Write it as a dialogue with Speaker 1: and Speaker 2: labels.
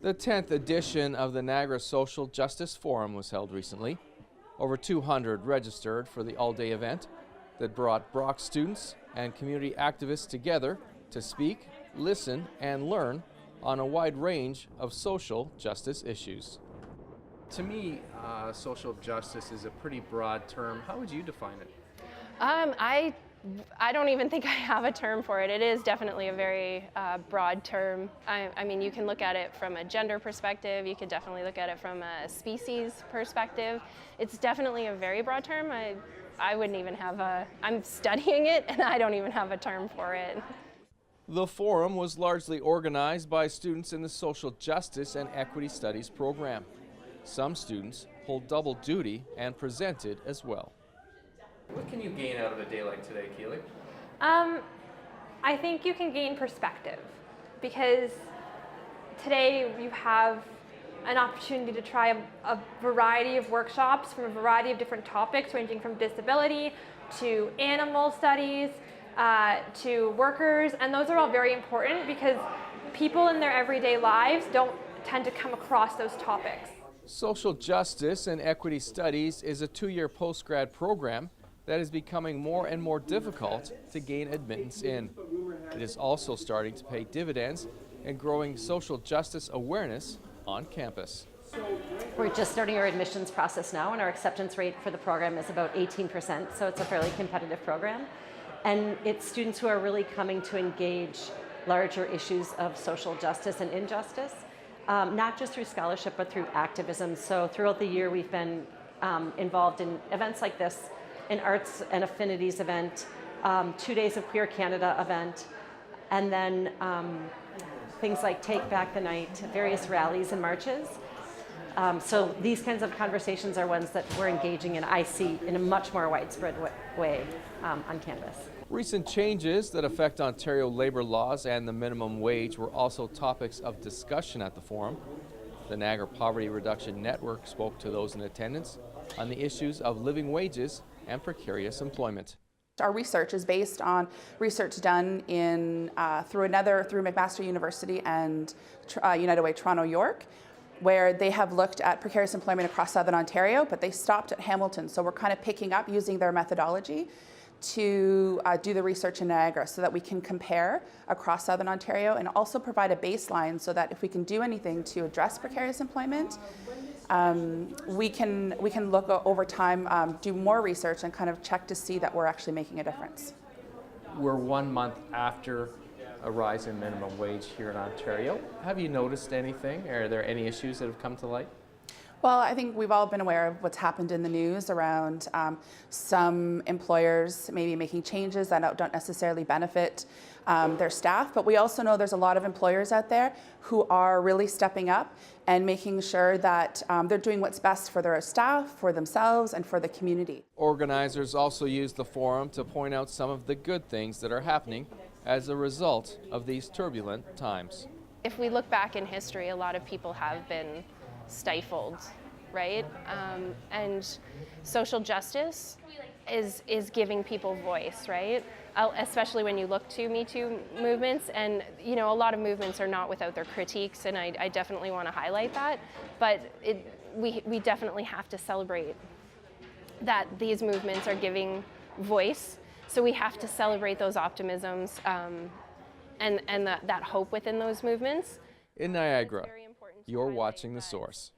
Speaker 1: The 10th edition of the Niagara Social Justice Forum was held recently. Over 200 registered for the all-day event that brought Brock students and community activists together to speak, listen, and learn on a wide range of social justice issues. To me, social justice is a pretty broad term. How would you define it?
Speaker 2: I don't even think I have a term for it. It is definitely a very broad term. I mean, you can look at it from a gender perspective. You could definitely look at it from a species perspective. It's definitely a very broad term. I wouldn't even have I'm studying it and I don't even have a term for it.
Speaker 1: The forum was largely organized by students in the Social Justice and Equity Studies program. Some students hold double duty and presented as well. What can you gain out of a day like today, Keely?
Speaker 3: I think you can gain perspective, because today you have an opportunity to try a variety of workshops from a variety of different topics, ranging from disability to animal studies to workers, and those are all very important because people in their everyday lives don't tend to come across those topics.
Speaker 1: Social Justice and Equity Studies is a 2-year postgrad program that is becoming more and more difficult to gain admittance in. It is also starting to pay dividends in growing social justice awareness on campus.
Speaker 4: We're just starting our admissions process now, and our acceptance rate for the program is about 18%, so it's a fairly competitive program. And it's students who are really coming to engage larger issues of social justice and injustice, not just through scholarship, but through activism. So throughout the year, we've been involved in events like this, an Arts and Affinities event, 2 days of Queer Canada event, and then things like Take Back the Night, various rallies and marches. So these kinds of conversations are ones that we're engaging in, I see, in a much more widespread way on campus.
Speaker 1: Recent changes that affect Ontario labor laws and the minimum wage were also topics of discussion at the forum. The Niagara Poverty Reduction Network spoke to those in attendance on the issues of living wages and precarious employment.
Speaker 5: Our research is based on research done through McMaster University and United Way Toronto York, where they have looked at precarious employment across Southern Ontario, but they stopped at Hamilton. So we're kind of picking up using their methodology to do the research in Niagara so that we can compare across Southern Ontario and also provide a baseline so that if we can do anything to address precarious employment, we can look over time, do more research and kind of check to see that we're actually making a difference.
Speaker 1: We're 1 month after a rise in minimum wage here in Ontario. Have you noticed anything? Are there any issues that have come to light?
Speaker 5: Well, I think we've all been aware of what's happened in the news around some employers maybe making changes that don't necessarily benefit their staff, but we also know there's a lot of employers out there who are really stepping up and making sure that they're doing what's best for their staff, for themselves, and for the community.
Speaker 1: Organizers also used the forum to point out some of the good things that are happening as a result of these turbulent times.
Speaker 2: If we look back in history, a lot of people have been stifled, right? And social justice is giving people voice, right? Especially when you look to Me Too movements, and a lot of movements are not without their critiques, and I definitely want to highlight that. But we definitely have to celebrate that these movements are giving voice. So we have to celebrate those optimisms and that hope within those movements.
Speaker 1: In Niagara, you're watching The Source.